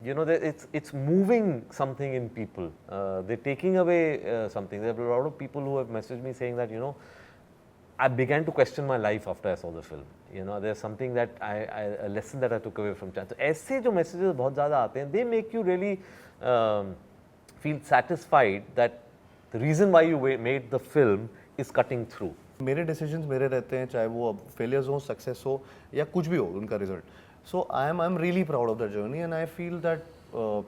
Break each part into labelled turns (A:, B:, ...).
A: You know, it's moving something in people. They're taking away something. There are a lot of people who have messaged me saying that, you know, I began to question my life after I saw the film. You know, there's something that a lesson that I took away from Chand. So ऐसे जो messages बहुत ज़्यादा आते हैं, they make you really feel satisfied that the reason why you made the film is cutting through.
B: मेरे decisions मेरे रहते हैं, चाहे वो अब फेलियर्स हो, सक्सेस हो या कुछ भी हो उनका result. So I am really proud of that journey and I feel that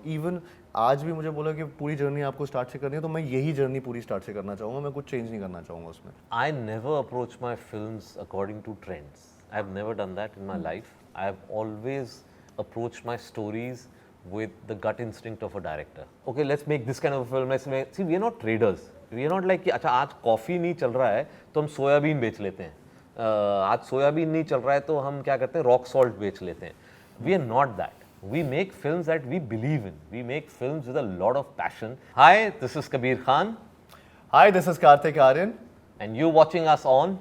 B: even आज भी मुझे बोला कि पूरी जर्नी आपको स्टार्ट से करनी है, तो मैं यही जर्नी पूरी स्टार्ट से करना चाहूँगा. मैं कुछ चेंज नहीं करना चाहूँगा उसमें.
A: I never approach my films according to trends. I've never done that in my life. I've always approached my stories with the gut instinct of a director. Okay, let's make this kind of a film. Let's make. See, we are not traders. We are not like कि अच्छा आज coffee नहीं चल रहा है तो हम soybean बेच लेते हैं. आज सोयाबीन नहीं चल रहा है तो हम क्या करते हैं, रॉक सॉल्ट बेच लेते हैं. We are not that. We make films that we believe in. We make films with a lot of passion. Hi, this is Kabir Khan.
B: Hi, this is Karthik Aryan.
A: And you're watching us on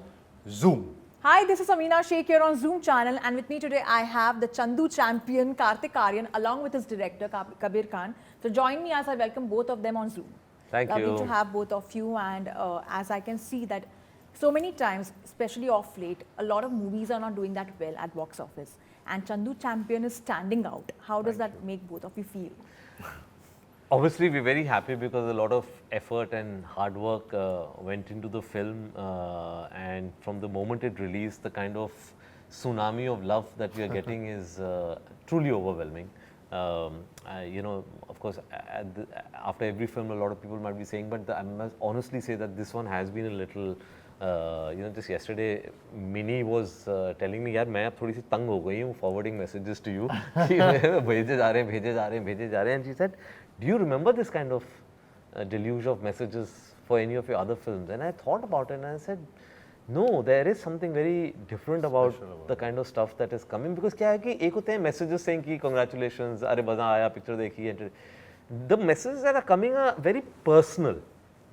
B: Zoom.
C: Hi, this is Amina Sheikh here on Zoom channel, and with me today I have the Chandu champion Karthik Aryan along with his director Kabir Khan. So join me as I welcome both of them on Zoom.
A: Thank you.
C: Lovely to have both of you, and as I can see that so many times, especially off late, a lot of movies are not doing that well at box office, and Chandu champion is standing out. How does that make both of you feel?
A: Obviously, we're very happy because a lot of effort and hard work went into the film, and from the moment it released, the kind of tsunami of love that we are getting is truly overwhelming. You know, of course, after every film, a lot of people might be saying, but I must honestly say that this one has been a little. You know, just yesterday, Mini was telling me, यार मैं अब थोड़ी सी तंग हो गई हूँ forwarding messages to you. भेजे जा रहे हैं, भेजे जा रहे हैं, भेजे जा रहे हैं. And she said, do you remember this kind of deluge of messages for any of your other films? And I thought about it and I said, no, there is something very different about the kind of stuff that is coming. Because क्या है कि एक होते हैं messages saying कि congratulations, अरे मजा आया, picture देखी. The messages that are coming are very personal.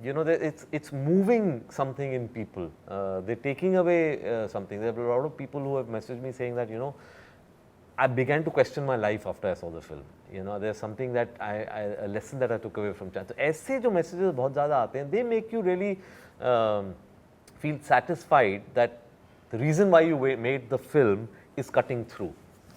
A: You know, it's moving something in people. They're taking away something. There are a lot of people who have messaged me saying that, you know, I began to question my life after I saw the film. You know, there's something that a lesson that I took away from Chand. So ऐसे जो messages बहुत ज़्यादा आते हैं, they make you really feel satisfied that the reason why you made the film is cutting through.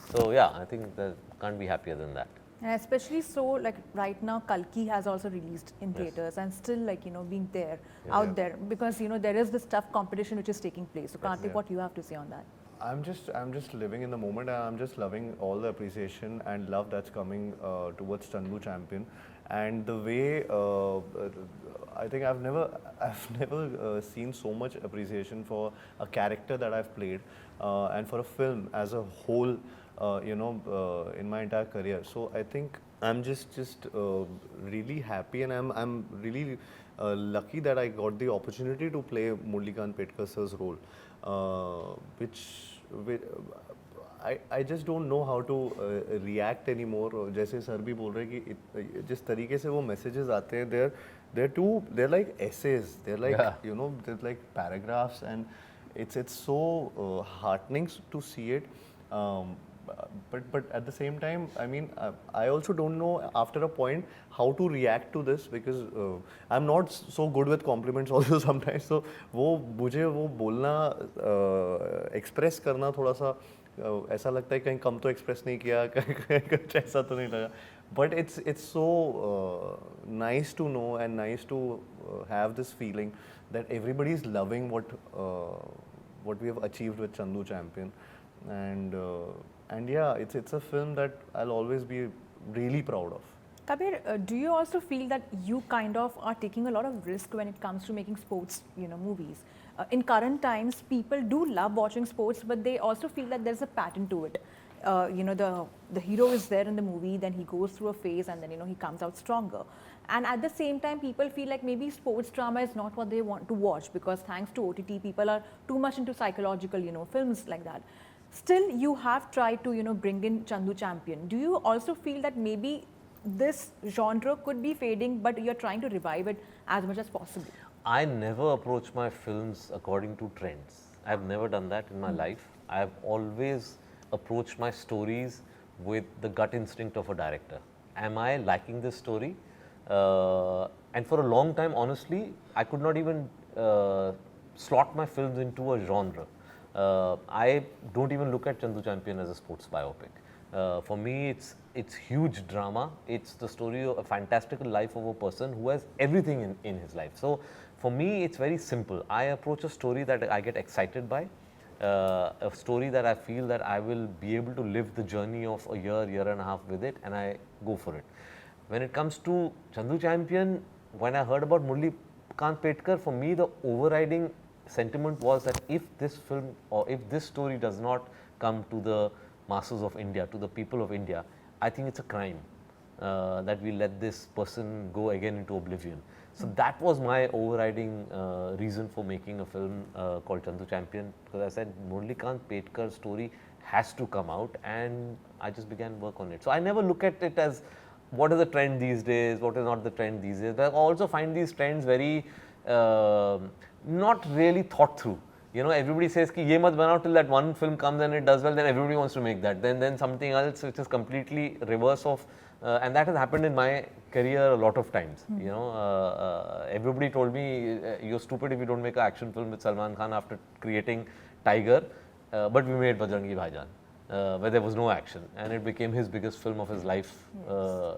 A: So yeah, I think that can't be happier than that.
C: And especially so, like right now, Kalki has also released in theaters and still, like, you know, being there, out there, because, you know, there is this tough competition which is taking place. So Karthik, what you have to say on that?
B: I'm just living in the moment, and I'm just loving all the appreciation and love that's coming towards Chandu Champion. And the way I think I've never seen so much appreciation for a character that I've played and for a film as a whole. You know, in my entire career. So I think I'm just really happy, and I'm really lucky that I got the opportunity to play Murlikant Petkar's role, which I just don't know how to react anymore. जैसे sir भी बोल रहे हैं कि जिस तरीके से वो messages आते हैं, they're like essays. They're like you know, they're like paragraphs, and it's so heartening to see it. But at the same time, I mean, I also don't know after a point how to react to this, because I'm not so good with compliments also sometimes. So मुझे वो बोलना express करना थोड़ा सा ऐसा लगता है कहीं कम तो express नहीं किया, कहीं कुछ ऐसा तो नहीं लगा. But it's so nice to know and nice to have this feeling that everybody is loving what we have achieved with Chandu Champion. And yeah, it's a film that I'll always be really proud of.
C: Kabir, do you also feel that you kind of are taking a lot of risk when it comes to making sports, you know, movies? In current times, people do love watching sports, but they also feel that there's a pattern to it. You know, the hero is there in the movie, then he goes through a phase, and then, you know, he comes out stronger. And at the same time, people feel like maybe sports drama is not what they want to watch, because thanks to OTT, people are too much into psychological, you know, films like that. Still, you have tried to, you know, bring in Chandu Champion. Do you also feel that maybe this genre could be fading, but you're trying to revive it as much as possible?
A: I never approach my films according to trends. I've never done that in my life. I've always approached my stories with the gut instinct of a director. am I liking this story? And for a long time, honestly, I could not even slot my films into a genre. I don't even look at Chandu Champion as a sports biopic. For me, it's huge drama. It's the story of a fantastical life of a person who has everything in his life. So for me, it's very simple. I approach a story that I get excited by, a story that I feel that I will be able to live the journey of a year and a half with it, and I go for it. When it comes to Chandu Champion, when I heard about Murli Kant Petkar, for me the overriding sentiment was that if this film or if this story does not come to the masses of India, to the people of India, I think it's a crime that we let this person go again into oblivion. So that was my overriding reason for making a film called Chandu Champion, because I said Murli Kant Petkar's story has to come out, and I just began work on it. So I never look at it as what is the trend these days, what is not the trend these days. But I also find these trends very not really thought through. You know, everybody says ki ye mat banao till that one film comes and it does well, then everybody wants to make that. Then something else which is completely reverse of, and that has happened in my career a lot of times. You know, everybody told me you're stupid if you don't make an action film with Salman Khan after creating Tiger, but we made Bajrangi Bhaijaan. Where there was no action, and it became his biggest film of his life,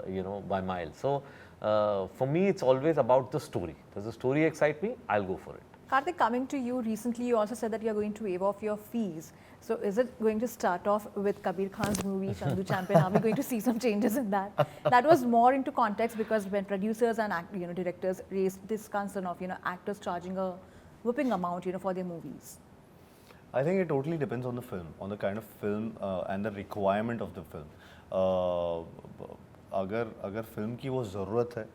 A: you know, by miles. So for me, it's always about the story. Does the story excite me? I'll go for it.
C: Karthik, coming to you, recently you also said that you're going to waive off your fees. So is it going to start off with Kabir Khan's movie, Chandu Champion? Are we going to see some changes in that? That was more into context because when producers and directors raised this concern of actors charging a whopping amount for their movies.
B: I think it totally depends on the film, on the kind of film and the requirement of the film. अगर film की वो ज़रूरत है,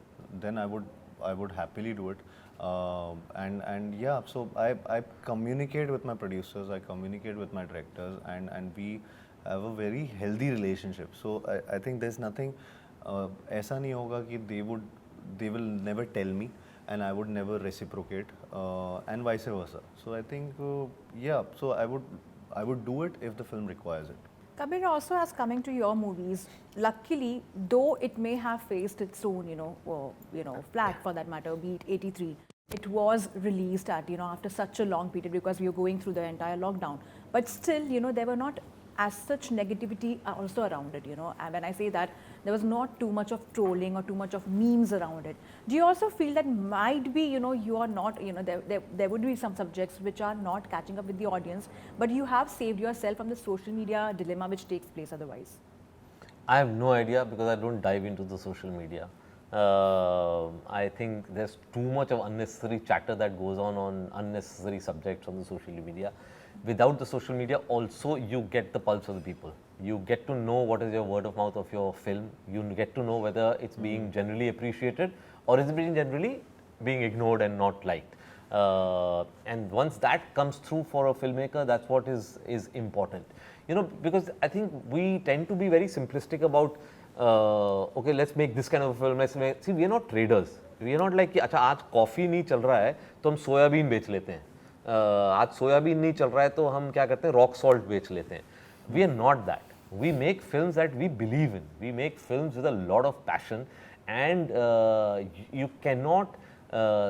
B: then I would happily do it. And yeah, so I communicate with my producers, I communicate with my directors, and we have a very healthy relationship. So I think there's nothing ऐसा नहीं होगा कि they will never tell me, and I would never reciprocate, and vice versa. So I think, yeah, so I would do it if the film requires it.
C: Kabir, also as coming to your movies, luckily, though it may have faced its own, flag for that matter, be it 83, it was released at, after such a long period because we were going through the entire lockdown. But still, there were not as such negativity also around it, and when I say that, there was not too much of trolling or too much of memes around it. Do you also feel that might be, you are not, there would be some subjects which are not catching up with the audience, but you have saved yourself from the social media dilemma which takes place otherwise?
A: I have no idea because I don't dive into the social media. I think there's too much of unnecessary chatter that goes on unnecessary subjects on the social media. Without the social media, also you get the pulse of the people. You get to know what is your word of mouth of your film. You get to know whether it's being generally appreciated or is it being generally being ignored and not liked. And once that comes through for a filmmaker, that's what is important. Because I think we tend to be very simplistic about, okay, let's make this kind of a film. See, we are not traders. We are not like, अच्छा आज coffee नहीं चल रहा है तो हम soybean बेच लेते हैं. आज सोयाबीन नहीं चल रहा है तो हम क्या करते हैं, रॉक सॉल्ट बेच लेते हैं. We are not that. We make films that we believe in. We make films with a lot of passion, and you cannot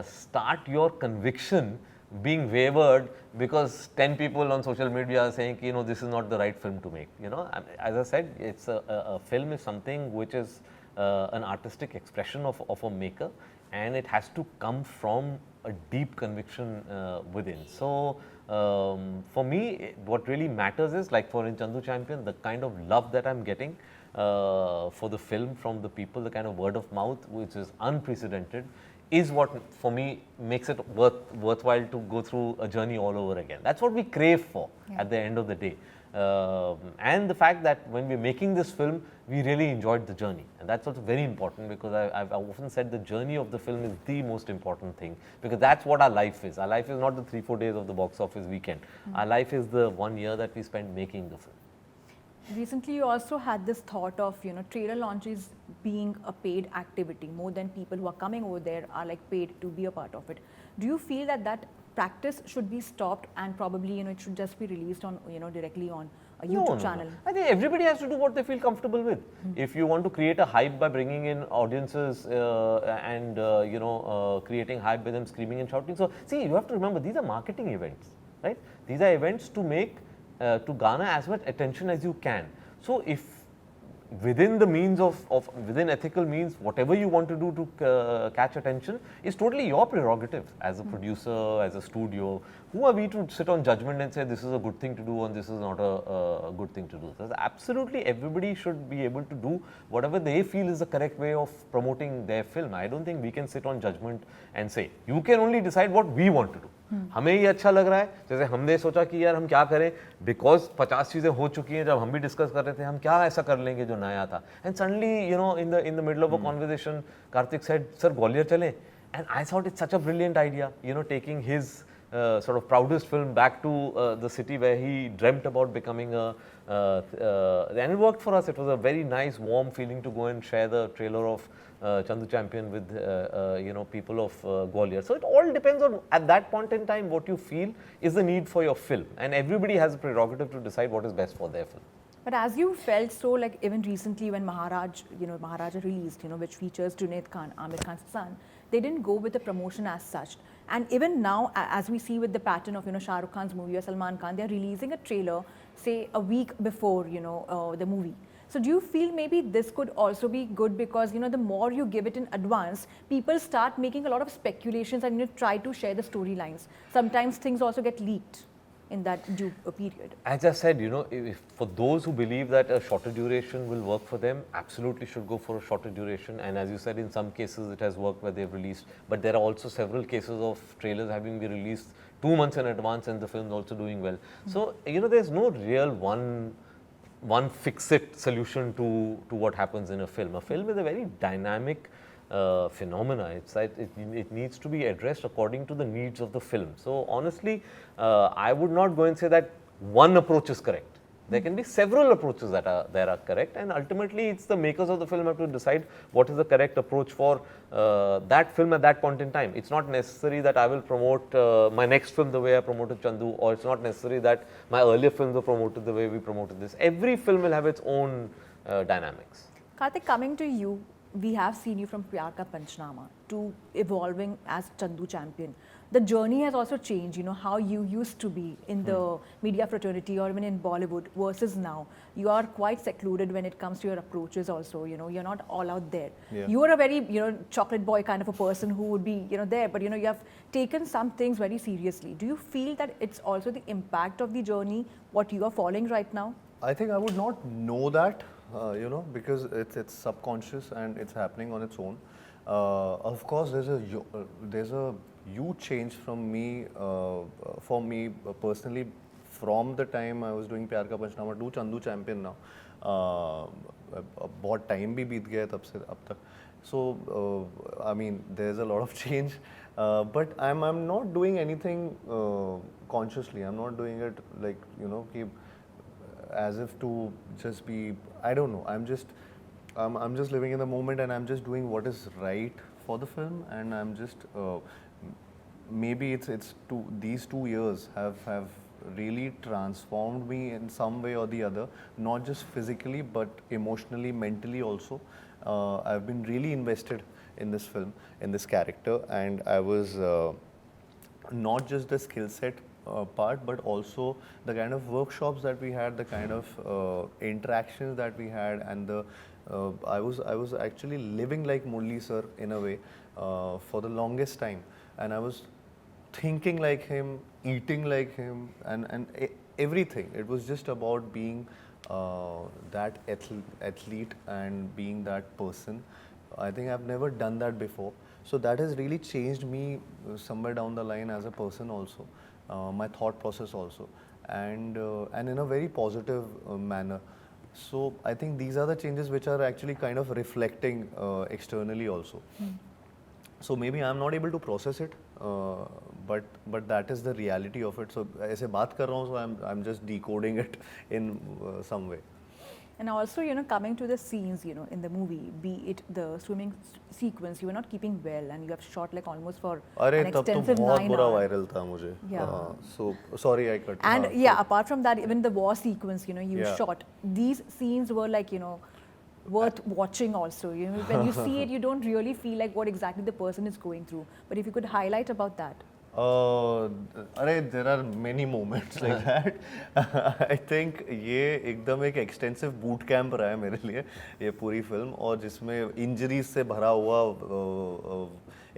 A: start your conviction being wavered because 10 people on social media are saying, this is not the right film to make. As I said, it's a film is something which is an artistic expression of a maker, and it has to come from a deep conviction within. So for me, what really matters is, like for in Chandu Champion, the kind of love that I'm getting for the film from the people, the kind of word of mouth which is unprecedented, is what for me makes it worthwhile to go through a journey all over again. That's what we crave for at the end of the day. And the fact that when we're making this film, we really enjoyed the journey, and that's also very important, because I've often said the journey of the film is the most important thing, because that's what our life is. Our life is not the 3-4 days of the box office weekend. Our life is the 1 year that we spend making the film.
C: Recently, you also had this thought of, trailer launches being a paid activity. More than people who are coming over there are like paid to be a part of it. Do you feel that practice should be stopped and probably, it should just be released on, directly on YouTube channel?
A: I think everybody has to do what they feel comfortable with. If you want to create a hype by bringing in audiences and creating hype by them screaming and shouting. So see, you have to remember these are marketing events, right? These are events to make to garner as much attention as you can. So if within the means of within ethical means, whatever you want to do to catch attention is totally your prerogative as a producer, as a studio. Who are we to sit on judgment and say this is a good thing to do and this is not a good thing to do? So absolutely everybody should be able to do whatever they feel is the correct way of promoting their film. I don't think we can sit on judgment and say, you can only decide what we want to do. हमें ये अच्छा लग रहा है, जैसे हमने सोचा कि यार हम क्या करें, बिकॉज 50 चीज़ें हो चुकी हैं, जब हम भी डिस्कस कर रहे थे हम क्या ऐसा कर लेंगे जो नया था, and suddenly in the middle of a conversation Kartik said sir Gwalior चलें, and I thought it's such a brilliant idea, taking his sort of proudest film back to the city where he dreamt about becoming and it worked for us. It was a very nice warm feeling to go and share the trailer of Chandu Champion with people of Gwalior. So it all depends on at that point in time what you feel is the need for your film, and everybody has a prerogative to decide what is best for their film.
C: But as you felt so, like even recently when Maharaja released, which features Junaid Khan, Amir Khan's son, they didn't go with the promotion as such. And even now, as we see with the pattern of Shah Rukh Khan's movie or Salman Khan, they are releasing a trailer, say a week before the movie. So do you feel maybe this could also be good because the more you give it in advance, people start making a lot of speculations and try to share the storylines. Sometimes things also get leaked in that due period.
A: As I said, if for those who believe that a shorter duration will work for them, absolutely should go for a shorter duration. And as you said, in some cases it has worked where they've released, but there are also several cases of trailers having been released 2 months in advance and the film also doing well. So, there's no real one fix-it solution to what happens in a film. A film is a very dynamic phenomena. It's like it needs to be addressed according to the needs of the film. So honestly, I would not go and say that one approach is correct. There can be several approaches that are correct, and ultimately it's the makers of the film have to decide what is the correct approach for that film at that point in time. It's not necessary that I will promote my next film the way I promoted Chandu, or it's not necessary that my earlier films are promoted the way we promoted this. Every film will have its own dynamics.
C: Karthik, coming to you, we have seen you from Pyar Ka Panchnama to evolving as Chandu Champion. The journey has also changed, how you used to be in the media fraternity or even in Bollywood versus now. You are quite secluded when it comes to your approaches also, you're not all out there.
B: Yeah.
C: You are a very, chocolate boy kind of a person who would be, there, but you have taken some things very seriously. Do you feel that it's also the impact of the journey, what you are following right now?
B: I think I would not know that, because it's subconscious and it's happening on its own. Of course, there's a huge change from me, for me personally, from the time I was doing Pyar Ka Panchnama to Chandu Champion now. बहुत time भी बीत गया तब से अब तक. So I mean, there's a lot of change, but I'm not doing anything consciously. I'm not doing it like as if to just be, I don't know, I'm just living in the moment and I'm just doing what is right for the film, and I'm just maybe these 2 years have really transformed me in some way or the other, not just physically but emotionally, mentally also. I've been really invested in this film, in this character, and I was not just the skill set part, but also the kind of workshops that we had, the kind of interactions that we had, and the I was actually living like Murli sir in a way for the longest time, and I was thinking like him, eating like him, and everything. It was just about being that athlete and being that person. I think I've never done that before, so that has really changed me somewhere down the line as a person also. My thought process also, and in a very positive manner. So I think these are the changes which are actually kind of reflecting externally also. So maybe I'm not able to process it, but that is the reality of it. So ऐसे बात कर रहा हूँ, so I'm just decoding it in some way.
C: And also, coming to the scenes, in the movie, be it the swimming sequence, you were not keeping well, and you have shot like almost for
B: अरे
C: an
B: तब तो
C: extensive
B: बहुत
C: 9
B: बुरा
C: hour.
B: Viral था मुझे.
C: Yeah.
B: So sorry I cut.
C: And
B: हाँ,
C: yeah, apart from that, even the war sequence, you
B: Yeah.
C: shot. These scenes were like, worth watching also. When you see it, you don't really feel like what exactly the person is going through. But if you could highlight about that.
B: अरे there are many moments like that. I think ये एकदम एक extensive boot camp रहा है मेरे लिए ये पूरी फिल्म, और जिसमें इंजरीज से भरा हुआ.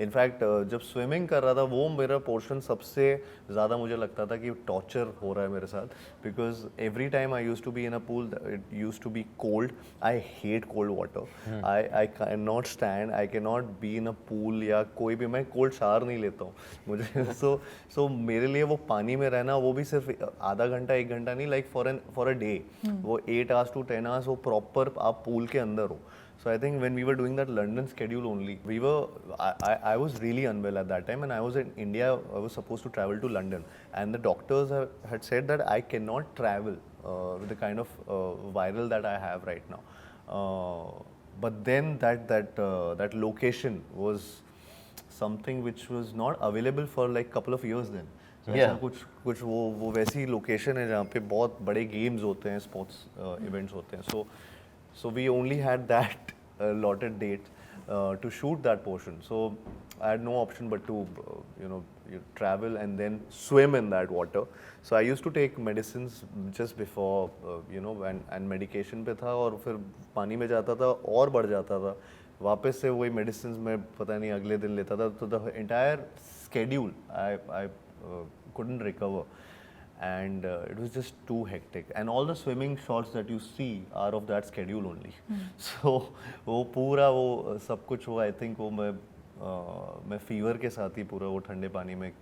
B: इनफैक्ट जब स्विमिंग कर रहा था वो मेरा पोर्शन सबसे ज़्यादा मुझे लगता था कि टॉर्चर हो रहा है मेरे साथ, because every time I use to be in a pool it use to be cold. I hate cold water. I can not stand, I can not be in a pool या कोई भी. मैं cold shower नहीं लेता हूँ मुझे. सो मेरे लिए वो पानी में रहना, वो भी सिर्फ आधा घंटा 1 घंटा नहीं, लाइक फॉर अ डे, वो 8 hours to 10 hours वो प्रॉपर आप पूल के अंदर हो. So I think when we were doing that London schedule only, I was really unwell at that time, and I was in India. I was supposed to travel to London, and the doctors had said that I cannot travel with the kind of viral that I have right now. But then that location was something which was not available for like couple of years then. So
A: Yeah.
B: ऐसा कुछ वो वैसी location है जहाँ पे बहुत बड़े games होते हैं, स्पोर्ट्स इवेंट्स होते हैं. So we only had that allotted date to shoot that portion. So I had no option but to you travel and then swim in that water. So I used to take medicines just before and medication पे था, और फिर पानी में जाता था और बढ़ जाता था. वापस से वही मेडिसिन मैं पता नहीं अगले दिन लेता था. तो the entire schedule I couldn't recover. And it was just too hectic, and all the swimming shots that you see are of that schedule only. So वो पूरा वो सब कुछ वो I think वो मैं फीवर के साथ ही पूरा वो ठंडे पानी में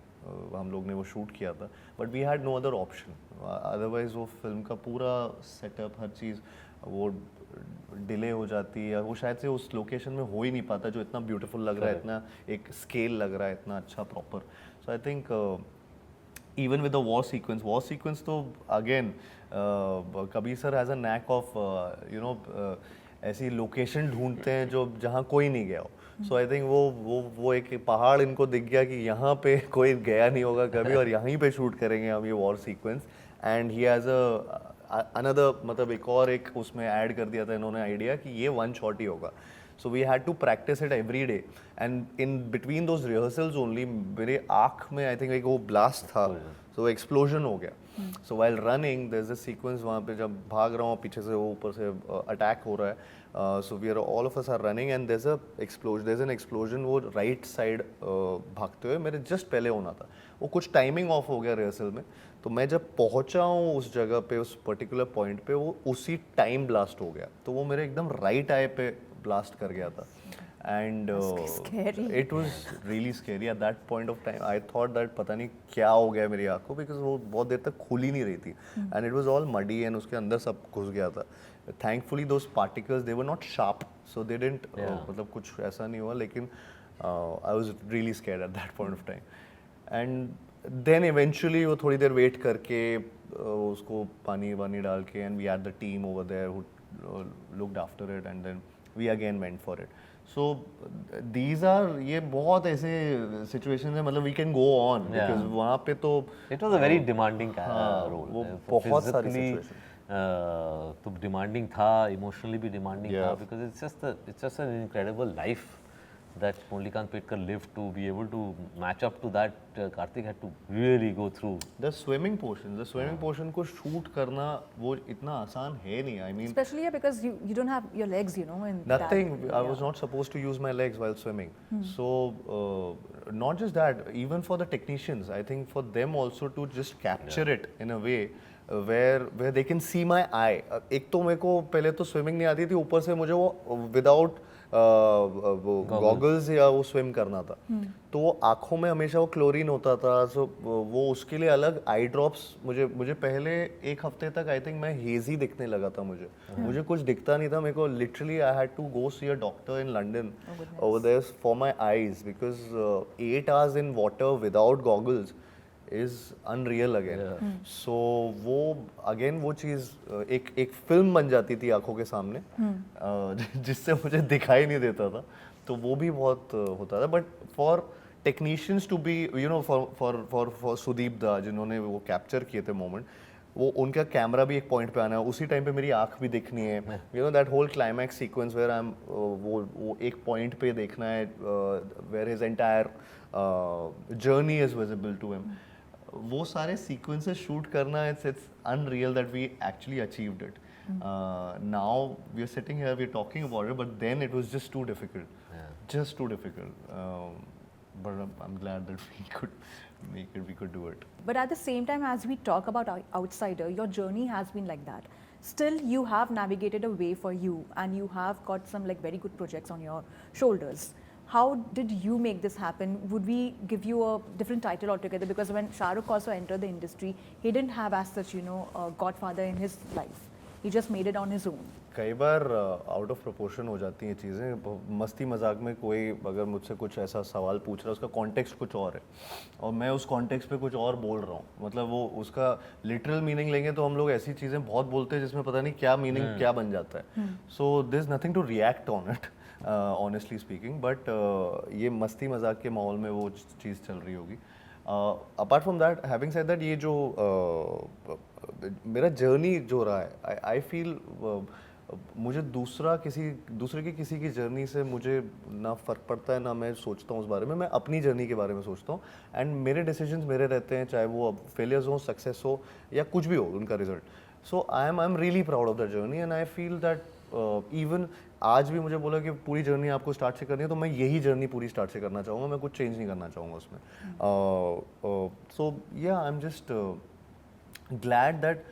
B: हम लोग ने वो शूट किया था. But we had no other option, otherwise वो फिल्म का पूरा सेटअप हर चीज़ वो डिले हो जाती है, वो शायद से उस लोकेशन में हो ही नहीं पाता जो इतना ब्यूटीफुल लग रहा है, इतना एक स्केल लग रहा है, इतना अच्छा proper. So I think even with the war sequence तो again Kabir sir has a knack of ऐसी लोकेशन ढूंढते हैं जो जहाँ कोई नहीं गया हो. सो आई थिंक वो एक पहाड़ इनको दिख गया कि यहाँ पे कोई गया नहीं होगा कभी और यहीं पे शूट करेंगे हम ये war sequence. And he has another मतलब एक और एक उसमें ऐड कर दिया था इन्होंने आइडिया कि ये 1 shot ही होगा. So we had to practice it every day, and in between those rehearsals only मेरे आँख में I think एक वो blast था, so explosion हो गया. So while running there's a sequence वहाँ पे जब भाग रहा हूँ पीछे से वो ऊपर से attack हो रहा है. So we are all of us are running and there's an explosion वो right side भागते हुए मेरे just पहले होना था. वो कुछ timing off हो गया rehearsal में, तो मैं जब पहुँचा हूँ उस जगह पे उस particular point पे वो उसी time blast हो गया, तो वो मेरे एकदम right eye पे blast कर गया था. And
C: scary.
B: it was really scary at that point of time. I thought that पता नहीं क्या हो गया मेरी आँख को, because वो बहुत देर तक खुल ही नहीं रही थी. And it was all muddy and उसके अंदर सब घुस गया था. Thankfully those particles they were not sharp, so they didn't मतलब कुछ ऐसा नहीं हुआ, लेकिन I was really scared at that point of time. And then eventually वो थोड़ी देर wait करके उसको पानी वानी डाल के, and we had the team over there who looked after it, and then we again went for it. So these are ये बहुत ऐसे situations हैं, मतलब we can go on because वहाँ पे तो
A: it was a very demanding role.
B: वो बहुत सारी
A: Physically,
B: situations.
A: तो demanding था, emotionally भी demanding था, because it's just an incredible life that Maulikant Petkar lived. To be able to match up to that, Karthik had to really go through.
B: The swimming portion को shoot करना वो इतना आसान है नहीं. I mean,
C: Especially because you don't have your legs, in
B: nothing.
C: that,
B: I was not supposed to use my legs while swimming. So not just that, even for the technicians, I think for them also to just capture it in a way where they can see my eye. एक तो मेरे को पहले तो swimming नहीं आती थी, ऊपर से मुझे वो without गॉगल्स या वो स्विम करना था, तो वो आँखों में हमेशा वो क्लोरीन होता था. सो वो उसके लिए अलग आई ड्रॉप्स मुझे पहले 1 हफ्ते तक आई थिंक मैं हेजी दिखने लगा था. मुझे कुछ दिखता नहीं था. मेरे को literally I had to go see a doctor in London over there for my eyes, because 8 hours in water without goggles is unreal again. So वो again वो चीज़ एक फिल्म बन जाती थी आंखों के सामने जिससे मुझे दिखाई नहीं देता था, तो वो भी बहुत होता था. But for technicians to be you know for Sudeep da जिन्होंने वो कैप्चर किए थे मोमेंट, वो उनका कैमरा भी एक पॉइंट पे आना है, उसी टाइम पे मेरी आंख भी दिखनी है, you know that whole climax sequence where I am वो एक पॉइंट पे देखना है where his entire journey is visible to him. वो सारे सीक्वेंसेस शूट करना it's unreal that we actually achieved it. Now we are sitting here we are talking about it, but then it was just too difficult. But I'm glad that we could make it, we could do it.
C: But at the same time, as we talk about Outsider, your journey has been like that. Still, you have navigated a way for you, and you have got some like very good projects on your shoulders. How did you make this happen? Would we give you a different title altogether? Because when Shah Rukh also entered the industry, he didn't have as such, you know, a godfather in his life. He just made it on his own.
B: कई बार out of proportion हो जाती हैं चीज़ें. मस्ती मजाक में कोई अगर मुझसे कुछ ऐसा सवाल पूछ रहा है, उसका कॉन्टेक्स्ट कुछ और है और मैं उस कॉन्टेक्स्ट पे कुछ और बोल रहा हूँ, मतलब वो उसका लिटरल मीनिंग लेंगे तो हम लोग ऐसी चीज़ें बहुत बोलते हैं जिसमें पता नहीं क्या मीनिंग क्या बन जाता है. So there is nothing to react on it honestly speaking, but ये मस्ती मजाक के माहौल में वो चीज़ चल रही होगी. Apart from that, having said that, ये जो मेरा जर्नी जो रहा है, आई फील मुझे दूसरे की किसी की जर्नी से मुझे ना फ़र्क पड़ता है, ना मैं सोचता हूँ उस बारे में. मैं अपनी जर्नी के बारे में सोचता हूँ एंड मेरे डिसीजंस मेरे रहते हैं, चाहे वो अब फेलियर्स हो, सक्सेस हो या कुछ भी हो उनका result. So I am really proud of that journey and I feel that even आज भी मुझे बोला कि पूरी जर्नी आपको स्टार्ट से करनी है, तो मैं यही जर्नी पूरी स्टार्ट से करना चाहूँगा, मैं कुछ चेंज नहीं करना चाहूँगा उसमें. So yeah I am just glad that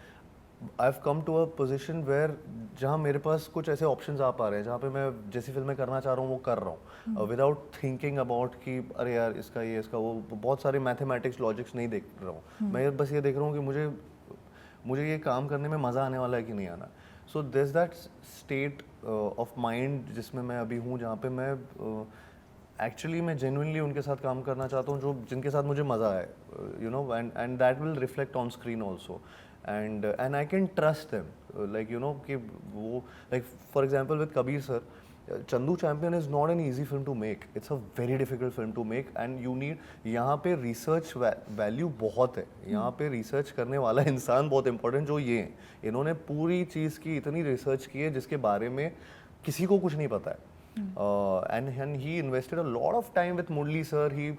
B: I have come to a position where जहाँ मेरे पास कुछ ऐसे ऑप्शंस आ पा रहे हैं जहाँ पे मैं जैसी फिल्में करना चाह रहा हूँ वो कर रहा हूँ विदाउट थिंकिंग अबाउट कि अरे यार इसका ये इसका वो, बहुत सारे मैथमेटिक्स लॉजिक्स नहीं देख रहा हूँ. मैं बस ये देख रहा हूँ कि मुझे ये काम करने में मज़ा आने वाला है कि नहीं आना. So this that state of mind जिसमें मैं अभी हूँ, जहाँ पे मैं एक्चुअली मैं जेन्युइनली उनके साथ काम करना चाहता हूँ जो जिनके साथ मुझे मज़ा आए, you know, and that will reflect on screen also. And I can trust them, like you know कि वो, like for example with Kabir sir, Chandu Champion is not an easy film to make. It's a very difficult film to make and you need, यहाँ पे research value बहुत है, यहाँ पे research करने वाला इंसान बहुत important जो ये हैं. इन्होंने पूरी चीज़ की इतनी research की है जिसके बारे में किसी को कुछ नहीं पता है. And he invested a lot of time with Murli sir. He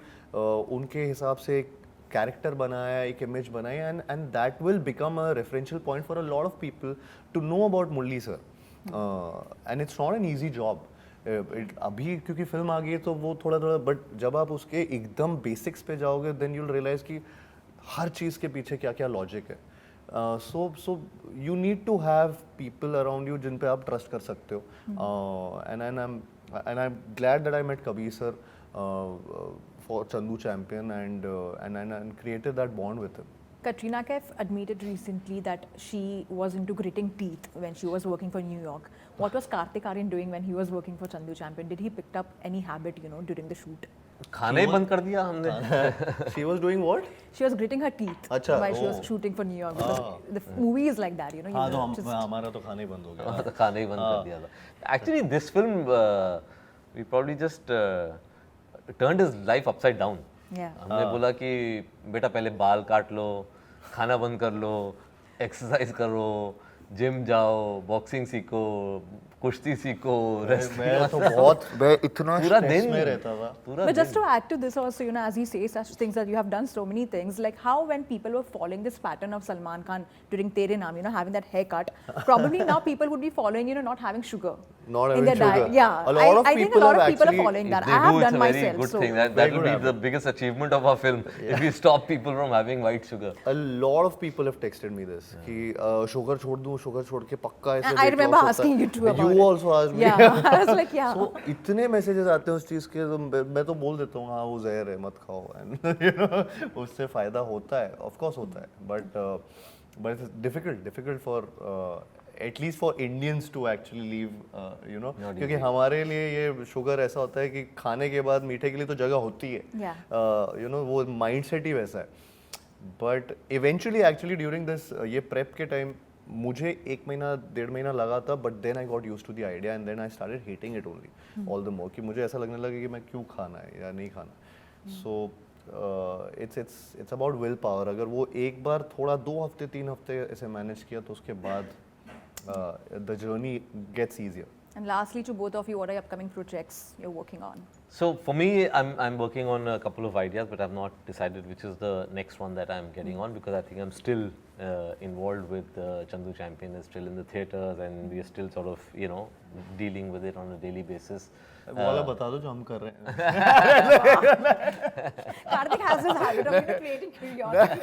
B: उनके हिसाब से कैरेक्टर बनाया, एक इमेज बनाई and that will become a referential point for a lot of people to know about Murali sir. And it's not an easy job. अभी क्योंकि film आ गई है तो वो थोड़ा, बट जब आप उसके एकदम बेसिक्स पे जाओगे देन यू विल रियलाइज कि हर चीज़ के पीछे क्या क्या लॉजिक है. So you need to have people around you जिन पे आप ट्रस्ट कर सकते हो. And I am glad that I met Kabir sir for Chandu Champion and created that bond with him.
C: Katrina Kaif admitted recently that she was into gritting teeth when she was working for New York. What was Kartik Aaryan doing when he was working for Chandu Champion? Did he pick up any habit, you know, during the shoot?
A: खाना ही बंद कर दिया हमने.
B: She was doing what?
C: She was gritting her teeth
B: अच्छा,
C: while she was shooting for New York because the movie is like that, you know.
B: हाँ, तो हमारा तो खाना ही बंद हो गया.
A: खाना ही बंद कर दिया था. Actually, this film we probably just turned his life upside down. हमने बोला कि बेटा पहले बाल काट लो, खाना बंद कर लो, एक्सरसाइज करो, जिम जाओ, बॉक्सिंग सीखो, कुश्ती सीखो.
B: मैं तो बहुत इतना
A: पूरा दिन
B: में रहता था.
C: But just to add to this also, you know, as he says such things that you have done so many things, like how when people were following this pattern of Salman Khan during Tere Naam, you know, having that haircut, probably now people would be following, you know, not having sugar.
B: Not
C: in
B: having
C: their
B: sugar.
C: diet. Yeah,
B: A lot of
C: I think a
B: people
C: lot of
B: have
C: people are
B: actually-
C: following that.
A: They
C: I have
A: do,
C: done
A: it's a very
C: myself.
A: good
C: So
A: thing. That will be the biggest achievement of our film if we stop people from having white sugar.
B: A lot of people have texted me this कि sugar छोड़ दूँ, sugar छोड़ के पक्का ऐसे
C: I remember asking you too about
B: You
C: it.
B: also asked me.
C: Yeah, I was like, yeah.
B: So इतने messages आते हैं उस चीज़ के, तो मैं तो बोल देता हूँ हाँ वो जहर है मत खाओ, and you know उससे फ़ायदा होता है, of course होता है, but it's difficult for at least for Indians to actually leave, you know, क्योंकि हमारे लिए ये शुगर ऐसा होता है कि खाने के बाद मीठे के लिए तो जगह होती है,
C: Yeah.
B: you know वो माइंडसेट ही वैसा है. But eventually, actually, during this ये prep के time, मुझे 1 महीना 1.5 महीना लगा था, but then I got used to the idea and then I started hating it only, all the more कि मुझे ऐसा लगने लगा कि मैं क्यों खाना है या नहीं खाना. So it's about willpower. अगर वो एक बार थोड़ा 2 हफ्ते 3 हफ्ते ऐसे manage किया तो उसके बाद the journey gets easier.
C: And lastly, to both of you, what are your upcoming projects you're working on?
A: So for me, I'm working on a couple of ideas, but I've not decided which is the next one that I'm getting on, because I think I'm still involved with Chandu Champion is still in the theaters, and we are still sort of dealing with it on a daily basis.
B: वो वाला बता दो जो हम कर रहे हैं.
C: Karthik has this habit of creating curiosity.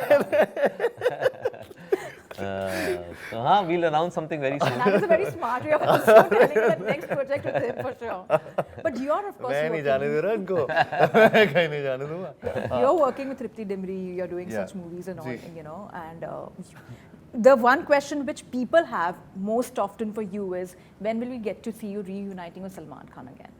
A: So we'll announce something very soon.
C: That is a very smart way of also telling that next project with him for sure. But you are of course
B: मैं नहीं जाने दे रहा इनको. मैं कहीं नहीं जाने दूँगा.
C: You're working with Tripti Dimri, you're doing
B: Yeah.
C: such movies and all,
B: जी.
C: and the one question which people have most often for you is, when will we get to see you reuniting with Salman Khan again?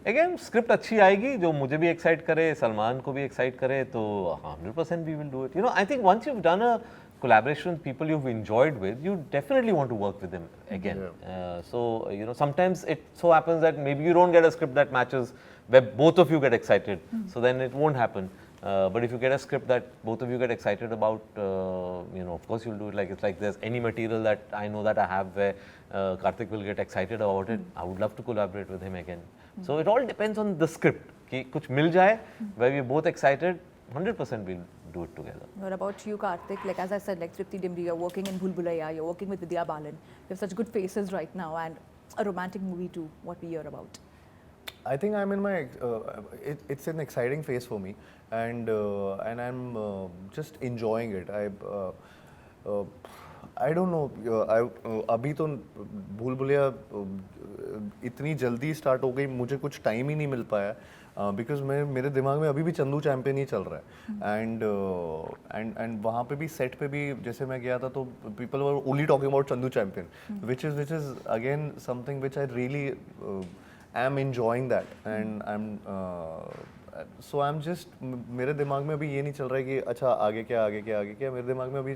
A: Again, script अच्छी आएगी जो मुझे भी excite करे, सलमान को भी excite करे, तो 100% we will do it. I think once you've done a collaboration with people you've enjoyed with, you definitely want to work with them again. So sometimes it so happens that maybe you don't get a script that matches where both of you get excited, so then it won't happen. But if you get a script that both of you get excited about, of course you'll do it. Like, it's like there's any material that I know that I have where Karthik will get excited about it, I would love to collaborate with him again. So it all depends on the script. कि कुछ मिल जाए where we're both excited, 100% we'll do it together.
C: What about you, Karthik? Like, as I said, like Tripti Dimri, you're working in Bhul Bhulaiya, you're working with Vidya Balan. You have such good faces right now, and a romantic movie too. What we hear about?
B: I think I'm in my. It's an exciting phase for me, and I'm just enjoying it. I don't know. अभी तो भूल भुलैया इतनी जल्दी start हो गई, मुझे कुछ time ही नहीं मिल पाया. बिकॉज मेरे दिमाग में अभी भी चंदू चैंपियन ही चल रहा है. एंड वहाँ पे भी सेट पे भी जैसे मैं गया था तो people were only talking about Chandu champion, which is again something which I really am enjoying that, and so I'm just, मेरे दिमाग में अभी ये नहीं चल रहा है कि अच्छा आगे क्या आगे क्या आगे क्या. मेरे दिमाग में अभी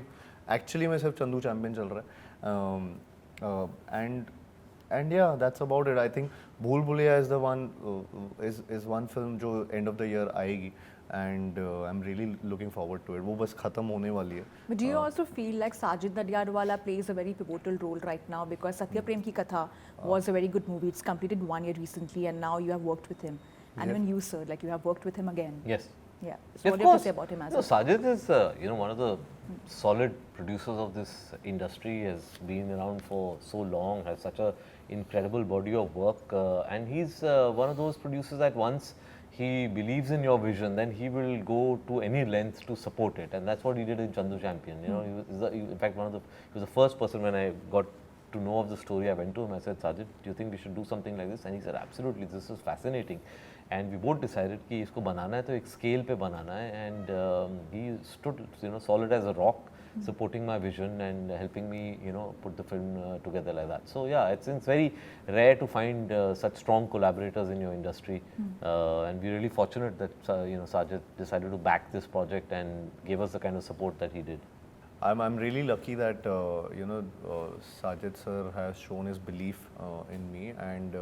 B: एक्चुअली में सिर्फ चंदू चैंपियन चल रहा है. And yeah that's about it. I think Bhool Bhulaiyaa is the one is one film जो एंड ऑफ द ईयर आएगी, and I'm really looking forward to it. वो बस खत्म होने वाली है.
C: But do you also feel like Sajid Nadyarwala plays a very pivotal role right now, because Satya Prem Ki Katha was a very good movie. It's completed 1 year recently, and now you have worked with him. And even you, sir, like you have worked with him again.
A: Yes.
C: Yeah. So
A: Of
C: what do you have
A: course.
C: to say about him as
A: No,
C: well?
A: Sajid is one of the solid producers of this industry. Has been around for so long, has such a incredible body of work, and he's one of those producers that once he believes in your vision, then he will go to any length to support it, and that's what he did in Chandu Champion. In fact, he was the first person when I got to know of the story. I went to him. I said, Sajid, do you think we should do something like this? And he said, absolutely, this is fascinating. And we both decided कि इसको बनाना है तो एक scale पे बनाना है, and he stood solid as a rock, supporting my vision and helping me put the film together like that. So yeah, it's very rare to find such strong collaborators in your industry, and we're really fortunate that Sajid decided to back this project and gave us the kind of support that he did.
B: I'm really lucky that Sajid sir has shown his belief in me, and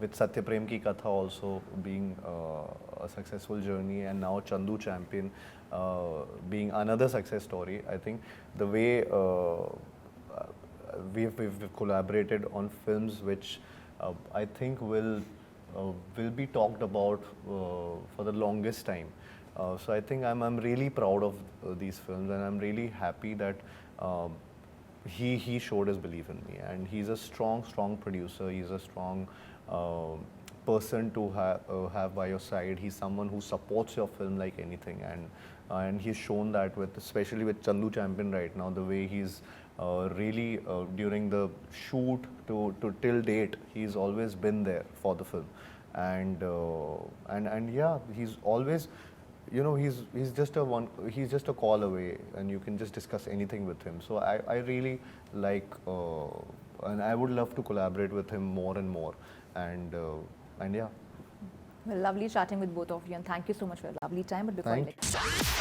B: with Satya Prem Ki Katha also being a successful journey, and now Chandu Champion being another success story. I think the way we've collaborated on films which I think will be talked about for the longest time. So I think I'm really proud of these films, and I'm really happy that he showed his belief in me, and he's a strong producer. He's a strong person to have by your side. He's someone who supports your film like anything, and he's shown that especially with Chandu Champion right now, the way he's really during the shoot to till date, he's always been there for the film, and yeah, he's always, he's just a call away, and you can just discuss anything with him. So I really like, and I would love to collaborate with him more and more, and yeah.
C: Well, lovely chatting with both of you, and thank you so much for your lovely time. But before I let you go,